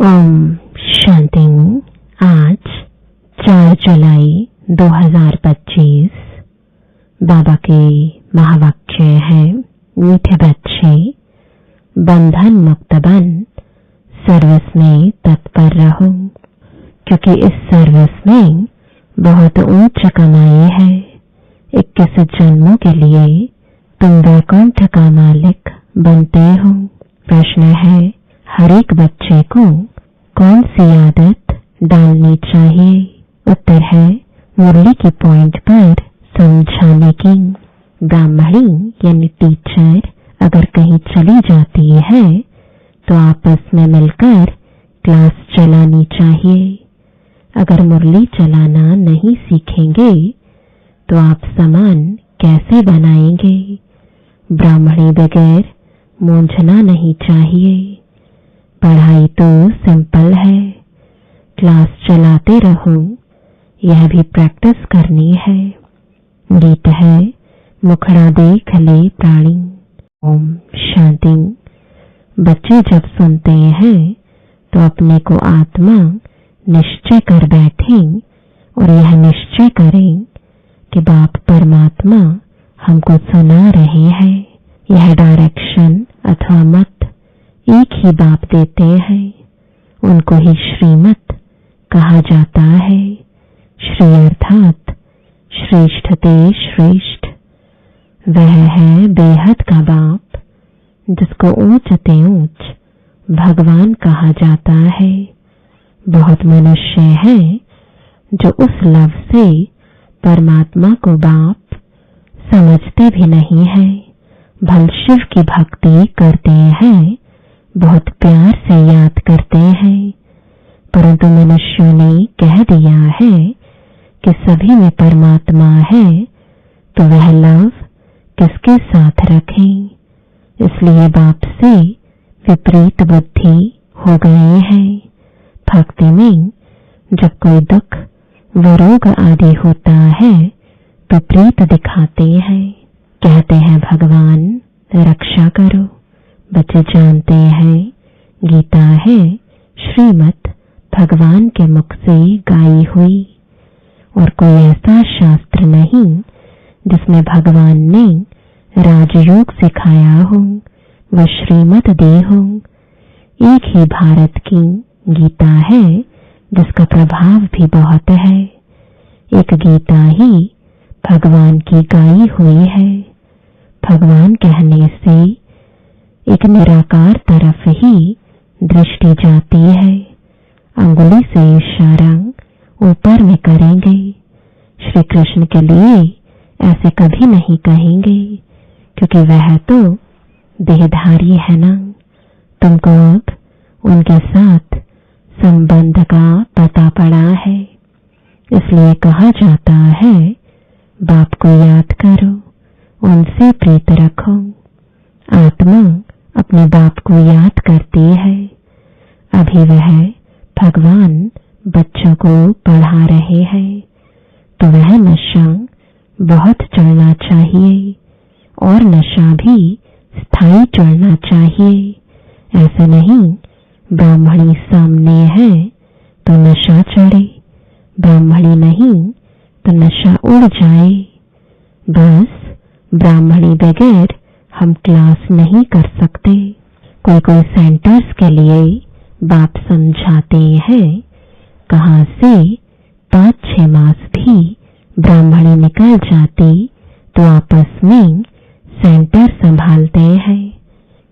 ओम शांति। आज 4 जुलाई 2025 बाबा के महावाक्य है। मीठे बच्चे, बंधन मुक्त बन सर्विस में तत्पर रहो, क्योंकि इस सर्विस में बहुत ऊंच कमाई है। 21 जन्मों के लिए तुम वैकुंठ का मालिक बनते हो। प्रश्न है, हर एक बच्चे को कौन सी आदत डालनी चाहिए? उत्तर है, मुरली की पॉइंट पर समझाने की। ब्राह्मणी यानी टीचर अगर कहीं चली जाती है तो आपस में मिलकर क्लास चलानी चाहिए। अगर मुरली चलाना नहीं सीखेंगे तो आप सामान कैसे बनाएंगे? ब्राह्मणी बगैर मूंझना नहीं चाहिए। पढ़ाई तो सिंपल है, क्लास चलाते रहो, यह भी प्रैक्टिस करनी है। गीत है, मुखड़ा देख ले प्राणी। ओम शांति। बच्चे जब सुनते हैं तो अपने को आत्मा निश्चय कर बैठें और यह निश्चय करें कि बाप परमात्मा हमको सुना रहे हैं। यह डायरेक्शन अथवा मत एक ही बाप देते हैं। उनको ही श्रीमत कहा जाता है। श्री अर्थात श्रेष्ठते श्रेष्ठ। वह है बेहद का बाप, जिसको ऊंच ते ऊंच भगवान कहा जाता है। बहुत मनुष्य हैं जो उस लव से परमात्मा को बाप समझते भी नहीं है। भल शिव की भक्ति करते हैं, बहुत प्यार से याद करते हैं, परंतु मनुष्यों ने कह दिया है कि सभी में परमात्मा है, तो वह लव किसके साथ रखें? इसलिए बाप से विपरीत बुद्धि हो गए हैं। भक्ति में जब कोई दुख व रोग आदि होता है तो प्रीत दिखाते हैं, कहते हैं भगवान रक्षा करो। बच्चे जानते हैं गीता है श्रीमत भगवान के मुख से गाई हुई, और कोई ऐसा शास्त्र नहीं जिसमें भगवान ने राजयोग सिखाया हो व श्रीमत दी हो। एक ही भारत की गीता है जिसका प्रभाव भी बहुत है। एक गीता ही भगवान की गाई हुई है। भगवान कहने से एक निराकार तरफ ही दृष्टि जाती है। अंगुली से इशारा ऊपर में करेंगे। श्री कृष्ण के लिए ऐसे कभी नहीं कहेंगे, क्योंकि वह तो देहधारी है ना। तुमको अब उनके साथ संबंध का पता पड़ा है, इसलिए कहा जाता है बाप को याद करो, उनसे प्रीत रखो। आत्मा अपने बाप को याद करती है। अभी वह भगवान बच्चों को पढ़ा रहे हैं, तो वह नशा बहुत चढ़ना चाहिए, और नशा भी स्थायी चढ़ना चाहिए। ऐसा नहीं ब्राह्मणी सामने है तो नशा चढ़े, ब्राह्मणी नहीं तो नशा उड़ जाए। बस ब्राह्मणी बगैर हम क्लास नहीं कर सकते। कोई कोई सेंटर्स के लिए बाप समझाते हैं, कहां से 5-6 मास भी ब्राह्मणी निकल जाती तो आपस में सेंटर संभालते हैं,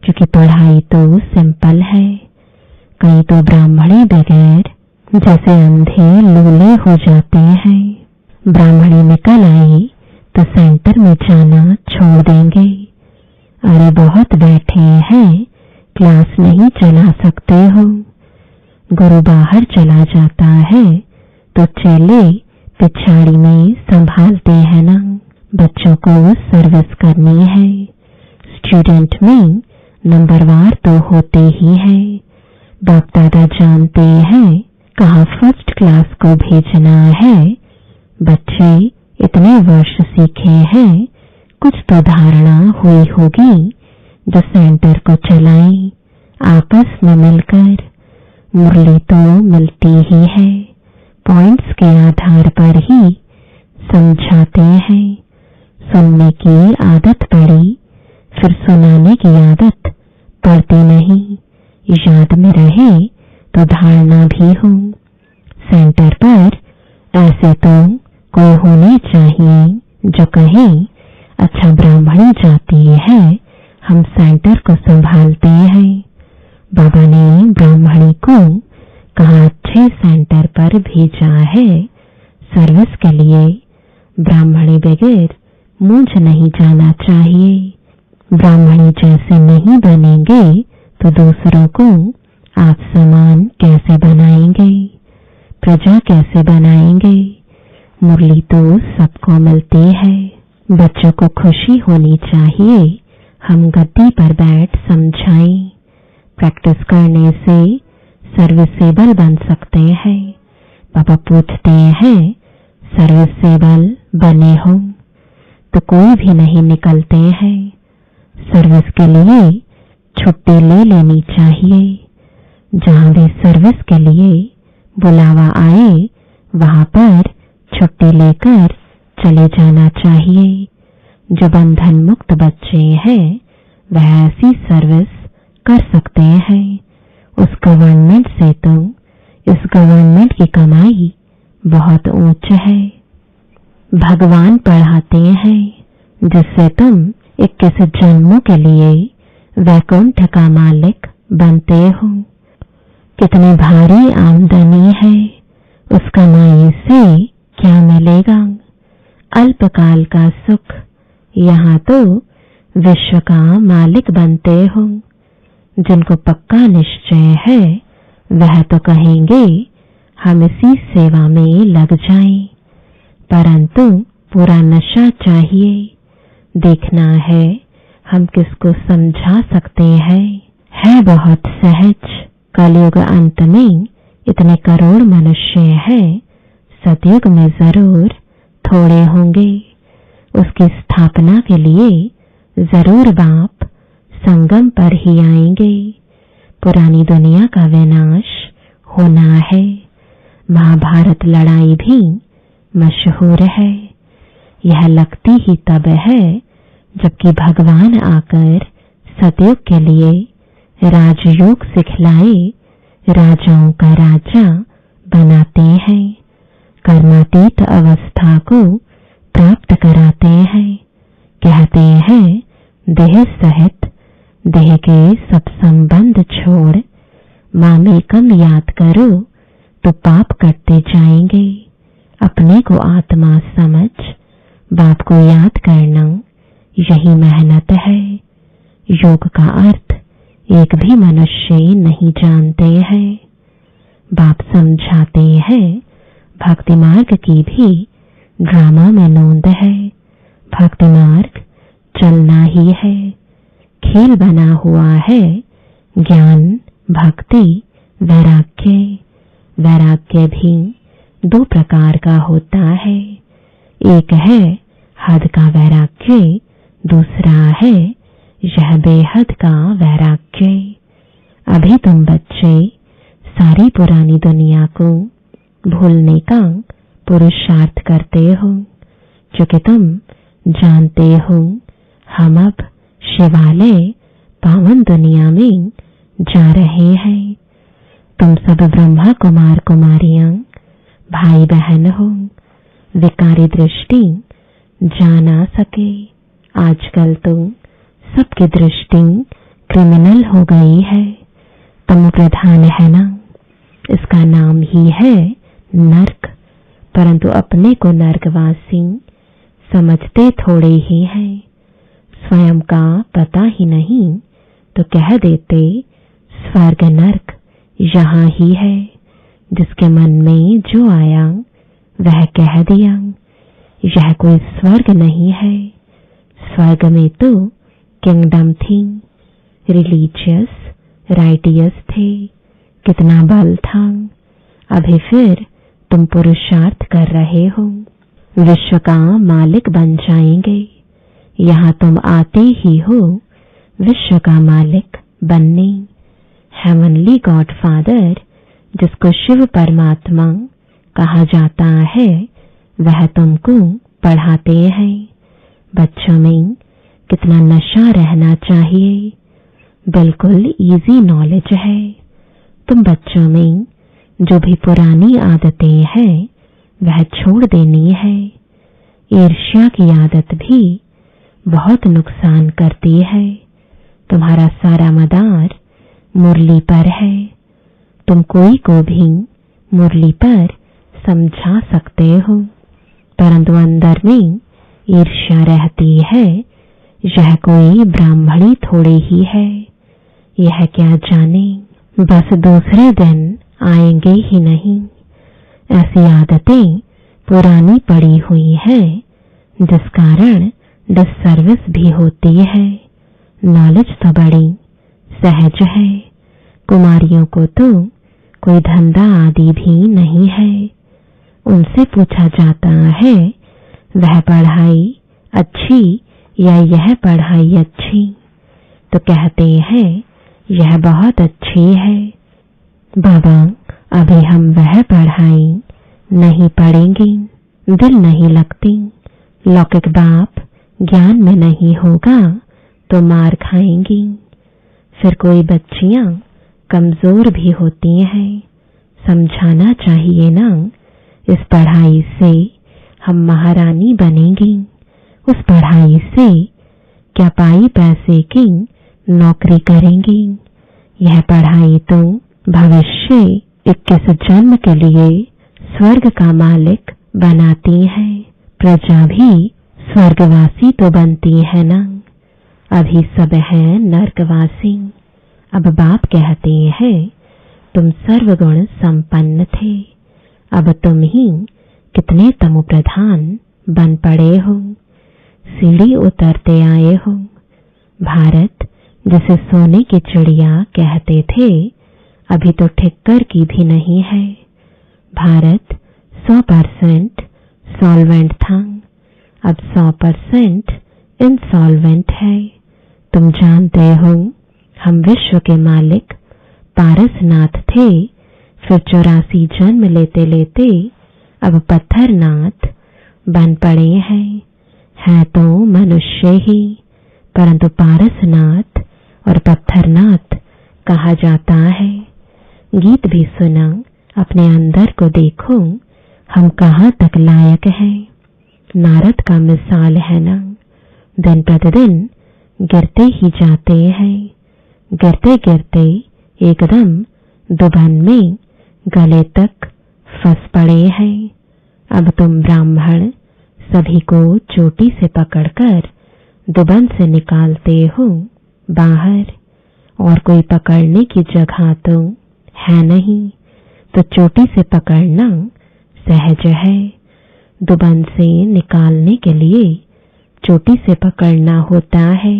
क्योंकि पढ़ाई तो सिंपल है। कई तो ब्राह्मणी बगैर जैसे अंधे लूले हो जाते हैं। ब्राह्मणी निकल आई तो सेंटर में जाना छोड़ देंगे। अरे बहुत बैठे हैं, क्लास नहीं चला सकते हो। गुरु बाहर चला जाता है तो चेले पिछाड़ी में संभालते हैं ना। बच्चों को सर्विस करनी है। स्टूडेंट में नंबरवार तो होते ही है। बाप दादा जानते हैं कहाँ फर्स्ट क्लास को भेजना है। बच्चे इतने वर्ष सीखे हैं, कुछ तो धारणा हुई होगी जो सेंटर को चलाएं आपस में मिलकर। मुरली तो मिलती ही है, पॉइंट्स के आधार पर ही समझाते हैं। सुनने की आदत पड़ी, फिर सुनाने की आदत पड़ती नहीं। याद में रहे तो धारणा भी हो। सेंटर पर ऐसे तो कोई होने चाहिए जो कहे, अच्छा ब्राह्मणी जाती है, हम सेंटर को संभालते हैं। बाबा ने ब्राह्मणी को कहा अच्छे सेंटर पर भेजा है सर्विस के लिए। ब्राह्मणी बगैर मूंझ नहीं जाना चाहिए। ब्राह्मणी जैसे नहीं बनेंगे तो दूसरों को आप समान कैसे बनाएंगे, प्रजा कैसे बनाएंगे। मुरली तो सबको मिलती है। बच्चों को खुशी होनी चाहिए, हम गद्दी पर बैठ समझाएं। प्रैक्टिस करने से सर्विसेबल बन सकते हैं। पापा पूछते हैं सर्विसेबल बने हो तो कोई भी नहीं निकलते हैं। सर्विस के लिए छुट्टी ले लेनी चाहिए। जहां भी सर्विस के लिए बुलावा आए वहां पर छुट्टी लेकर चले जाना चाहिए। जो बंधन मुक्त बच्चे हैं वह ऐसी सर्विस कर सकते हैं। उस गवर्नमेंट से तो इस गवर्नमेंट की कमाई बहुत ऊंच है। भगवान पढ़ाते हैं जिससे तुम 21 जन्मों के लिए वैकुंठ का मालिक बनते हो। कितनी भारी आमदनी है, उस कमाई से क्या मिलेगा? अल्पकाल का सुख। यहाँ तो विश्व का मालिक बनते हो। जिनको पक्का निश्चय है वह तो कहेंगे हम इसी सेवा में लग जाएं, परंतु पूरा नशा चाहिए। देखना है हम किसको समझा सकते हैं। है बहुत सहज। कलयुग अंत में इतने करोड़ मनुष्य हैं, सतयुग में जरूर थोड़े होंगे। उसकी स्थापना के लिए जरूर बाप संगम पर ही आएंगे। पुरानी दुनिया का विनाश होना है। महाभारत लड़ाई भी मशहूर है। यह लगती ही तब है जबकि भगवान आकर सतयुग के लिए राजयोग सिखलाए, राजाओं का राजा बनाते हैं, कर्मातीत अवस्था को प्राप्त कराते हैं। कहते हैं देह सहित देह के सब संबंध छोड़ मामेकम याद करो तो पाप करते जाएंगे। अपने को आत्मा समझ बाप को याद करना यही मेहनत है। योग का अर्थ एक भी मनुष्य नहीं जानते हैं। बाप समझाते हैं भक्ति मार्ग की भी ड्रामा में नोंद है। भक्ति मार्ग चलना ही है। खेल बना हुआ है ज्ञान, भक्ति, वैराग्य। वैराग्य भी 2 प्रकार का होता है। एक है हद का वैराग्य, दूसरा है यह बेहद का वैराग्य। अभी तुम बच्चे सारी पुरानी दुनिया को भूलने का पुरुषार्थ करते हो, क्योंकि तुम जानते हो हम अब शिवालय पावन दुनिया में जा रहे हैं। तुम सब ब्रह्मा कुमार कुमारियां भाई बहन हो। विकारी दृष्टि जा ना सके। आजकल तो सबकी दृष्टि क्रिमिनल हो गई है। तम प्रधान है ना, इसका नाम ही है नर्क। परंतु अपने को नर्कवासी समझते थोड़े ही हैं। स्वयं का पता ही नहीं तो कह देते स्वर्ग नर्क यहाँ ही है। जिसके मन में जो आया वह कह दिया। यह कोई स्वर्ग नहीं है। स्वर्ग में तो किंगडम थी, रिलीजियस, राइटियस थे, कितना बल था। अभी फिर तुम पुरुषार्थ कर रहे हो, विश्व का मालिक बन जाएंगे। यहाँ तुम आते ही हो विश्व का मालिक बनने। हेवनली गॉड फादर जिसको शिव परमात्मा कहा जाता है, वह तुमको पढ़ाते हैं। बच्चों में कितना नशा रहना चाहिए, बिल्कुल इजी नॉलेज है। तुम बच्चों में जो भी पुरानी आदतें हैं वह छोड़ देनी है। ईर्ष्या की आदत भी बहुत नुकसान करती है। तुम्हारा सारा मदार मुरली पर है। तुम कोई को भी मुरली पर समझा सकते हो, परंतु अंदर में ईर्ष्या रहती है। यह कोई ब्राह्मणी थोड़ी ही है, यह क्या जाने, बस दूसरे दिन आएंगे ही नहीं। ऐसी आदतें पुरानी पड़ी हुई है, जिस कारण डिससर्विस भी होती है। नॉलेज तो बड़ी सहज है। कुमारियों को तो कोई धंधा आदि भी नहीं है। उनसे पूछा जाता है, वह पढ़ाई अच्छी या यह पढ़ाई अच्छी, तो कहते हैं यह बहुत अच्छी है। बाबा, अभी हम वह पढ़ाई नहीं पढ़ेंगे, दिल नहीं लगती। लौकिक बाप ज्ञान में नहीं होगा तो मार खाएंगी। फिर कोई बच्चियां कमजोर भी होती हैं। समझाना चाहिए ना, इस पढ़ाई से हम महारानी बनेंगी। उस पढ़ाई से क्या पाई पैसे की नौकरी करेंगी। यह पढ़ाई तो भविष्य 21 जन्म के लिए स्वर्ग का मालिक बनाती है। प्रजा भी स्वर्गवासी तो बनती है ना। अभी सब है नरकवासी। अब बाप कहते हैं, तुम सर्वगुण संपन्न थे, अब तुम ही कितने तमो प्रधान बन पड़े हो। सीढ़ी उतरते आए हो। भारत जिसे सोने की चिड़िया कहते थे, अभी तो ठिक्कर की भी नहीं है। भारत 100% सॉल्वेंट था, अब 100% इंसॉल्वेंट है। तुम जानते हो, हम विश्व के मालिक पारसनाथ थे, फिर 84 जन्म लेते लेते अब पत्थरनाथ बन पड़े हैं। है तो मनुष्य ही, परंतु पारसनाथ और पत्थरनाथ कहा जाता है। गीत भी सुना, अपने अंदर को देखो, हम कहाँ तक लायक हैं। नारद का मिसाल है ना, दिन प्रतिदिन गिरते ही जाते हैं। गिरते गिरते एकदम दुबन में गले तक फंस पड़े हैं। अब तुम ब्राह्मण सभी को चोटी से पकड़कर दुबन से निकालते हो बाहर, और कोई पकड़ने की जगह तो है नहीं, तो चोटी से पकड़ना सहज है। दुबन से निकालने के लिए चोटी से पकड़ना होता है।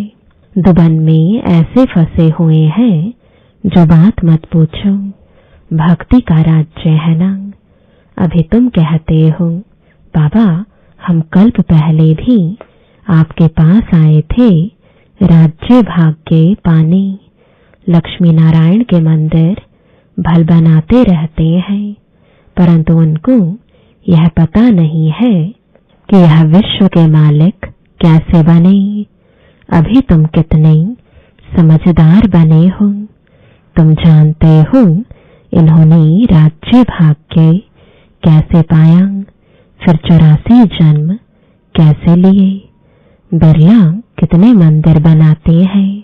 दुबन में ऐसे फंसे हुए हैं जो बात मत पूछो। भक्ति का राज्य है ना। अभी तुम कहते हो, बाबा हम कल्प पहले भी आपके पास आए थे राज्य भाग्य पाने। लक्ष्मी नारायण के मंदिर भल बनाते रहते हैं, परंतु उनको यह पता नहीं है कि यह विश्व के मालिक कैसे बने। अभी तुम कितने समझदार बने हो। तुम जानते हो इन्होंने राज्य भाग्य कैसे पाया, फिर 84 जन्म कैसे लिए। बिरला कितने मंदिर बनाते हैं,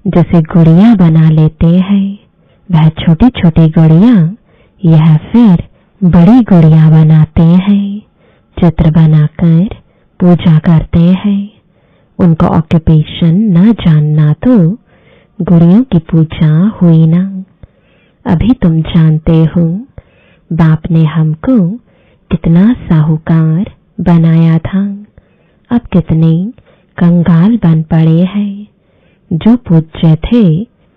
जैसे गुड़िया बना लेते हैं। वह छोटी छोटी गुड़िया, यह फिर बड़ी गुड़िया बनाते हैं। चित्र बनाकर पूजा करते हैं। उनका ऑक्यूपेशन न जानना तो गुड़ियों की पूजा हुई ना। अभी तुम जानते हो, बाप ने हमको कितना साहूकार बनाया था। अब कितने कंगाल बन पड़े हैं। जो पूज्य थे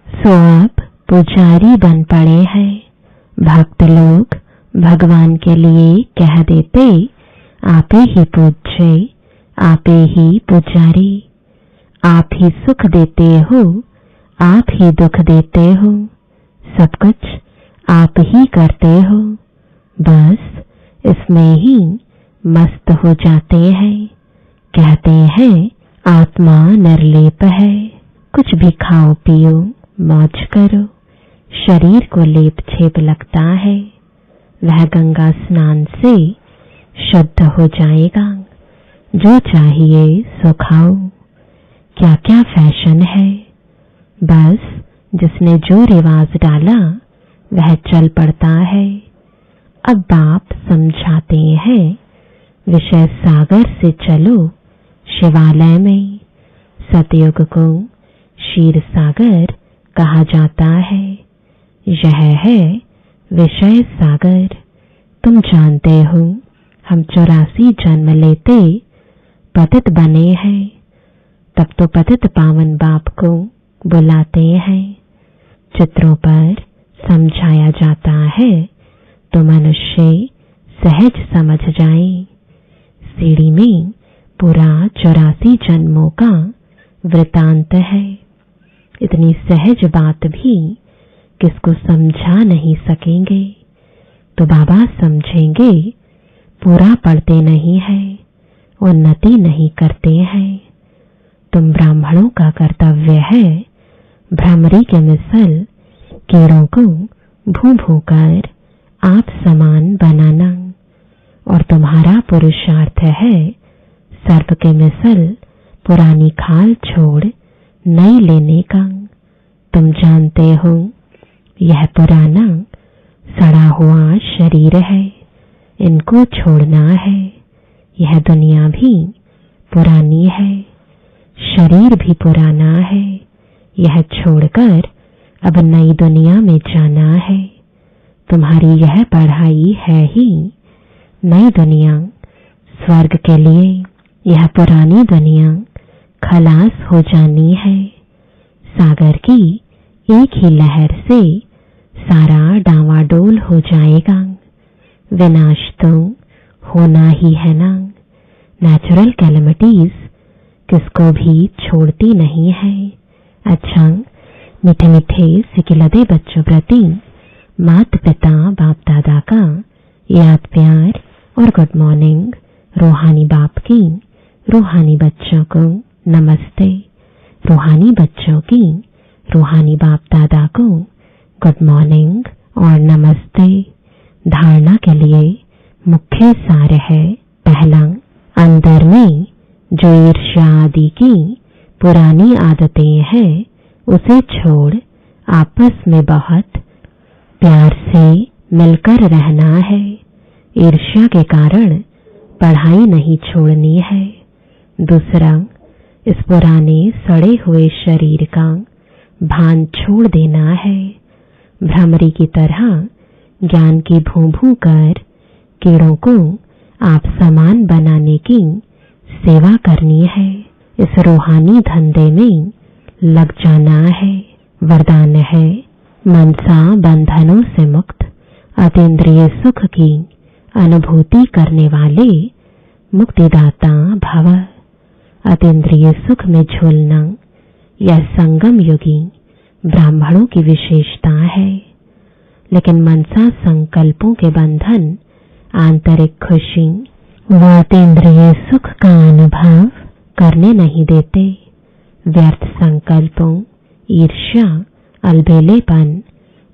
सो अब पुजारी बन पड़े हैं। भक्त लोग भगवान के लिए कह देते, आपे ही पूज्य, आपे ही पुजारी। आप ही सुख देते हो, आप ही दुख देते हो। सब कुछ आप ही करते हो, बस इसमें ही मस्त हो जाते हैं। कहते हैं आत्मा निर्लेप है, कुछ भी खाओ पियो मौज करो, शरीर को लेप छेप लगता है, वह गंगा स्नान से शुद्ध हो जाएगा। जो चाहिए सो खाओ, क्या क्या फैशन है, बस जिसने जो रिवाज डाला वह चल पड़ता है। अब बाप समझाते हैं विषय सागर से चलो शिवालय में। सतयुग को क्षीर सागर कहा जाता है, यह है विषय सागर। तुम जानते हो हम 84 जन्म लेते पतित बने हैं, तब तो पतित पावन बाप को बुलाते हैं। चित्रों पर समझाया जाता है तो मनुष्य सहज समझ जाए। सीढ़ी में पूरा 84 जन्मों का वृतांत है। इतनी सहज बात भी किसको समझा नहीं सकेंगे, तो बाबा समझेंगे पूरा पढ़ते नहीं है, उन्नति नहीं करते हैं। तुम ब्राह्मणों का कर्तव्य है भ्रमरी के मिसल कीड़ों को भू भू कर आप समान बनाना, और तुम्हारा पुरुषार्थ है सर्प के मिसल पुरानी खाल छोड़ नई लेने का। तुम जानते हो यह पुराना सड़ा हुआ शरीर है, इनको छोड़ना है। यह दुनिया भी पुरानी है, शरीर भी पुराना है, यह छोड़कर अब नई दुनिया में जाना है। तुम्हारी यह पढ़ाई है ही नई दुनिया स्वर्ग के लिए, यह पुरानी दुनिया खलास हो जानी है। सागर की एक ही लहर से सारा डावाडोल हो जाएगा। विनाश तो होना ही है ना। नेचुरल कैलेमिटीज किसको भी छोड़ती नहीं है। अच्छा, मीठे मीठे सिकिलदे बच्चों प्रति माता पिता बाप दादा का याद प्यार और गुड मॉर्निंग। रूहानी बाप की रूहानी बच्चों को नमस्ते। रूहानी बच्चों की रूहानी बाप दादा को गुड मॉर्निंग और नमस्ते। धारणा के लिए मुख्य सार है, पहला, अंदर में जो ईर्ष्या आदि की पुरानी आदतें हैं उसे छोड़ आपस में बहुत प्यार से मिलकर रहना है। ईर्ष्या के कारण पढ़ाई नहीं छोड़नी है। दूसरा, इस पुराने सड़े हुए शरीर का भान छोड़ देना है। भ्रमरी की तरह ज्ञान की भूं-भूं कर कीड़ों को आप समान बनाने की सेवा करनी है। इस रूहानी धंधे में लग जाना है। वरदान है, मनसा बंधनों से मुक्त अतीन्द्रिय सुख की अनुभूति करने वाले मुक्तिदाता भव। अतीन्द्रिय सुख में झूलना यह संगम युगी ब्राह्मणों की विशेषता है, लेकिन मनसा संकल्पों के बंधन आंतरिक खुशी व अतीन्द्रिय सुख का अनुभव करने नहीं देते। व्यर्थ संकल्पों, ईर्ष्या, अलबेलेपन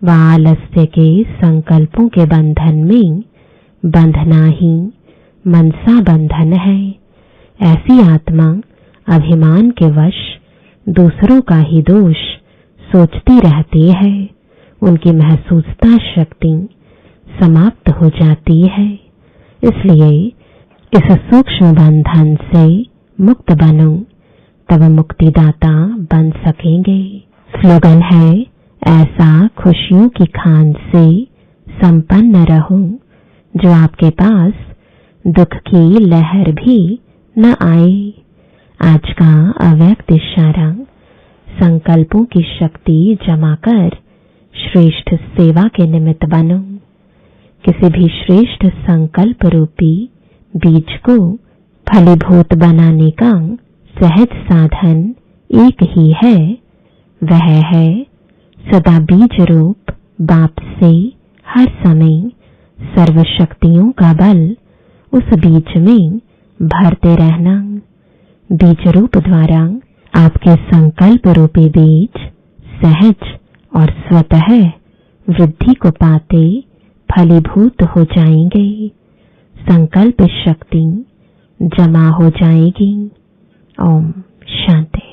व आलस्य के संकल्पों के बंधन में बंधना ही मनसा बंधन है। ऐसी आत्मा अभिमान के वश दूसरों का ही दोष सोचती रहती है। उनकी महसूसता शक्ति समाप्त हो जाती है। इसलिए इस सूक्ष्म बंधन से मुक्त बनो, तब मुक्तिदाता बन सकेंगे। स्लोगन है, ऐसा खुशियों की खान से संपन्न रहो जो आपके पास दुख की लहर भी न आए। आज का अव्यक्त इशारा, संकल्पों की शक्ति जमा कर श्रेष्ठ सेवा के निमित्त बनो। किसी भी श्रेष्ठ संकल्प रूपी बीज को फलीभूत बनाने का सहज साधन एक ही है, वह है सदा बीज रूप बाप से हर समय सर्व शक्तियों का बल उस बीज में भरते रहना। बीज रूप द्वारा आपके संकल्प रूपी बीज सहज और स्वतः वृद्धि को पाते फलीभूत हो जाएंगे। संकल्प शक्ति जमा हो जाएगी। ओम शांति।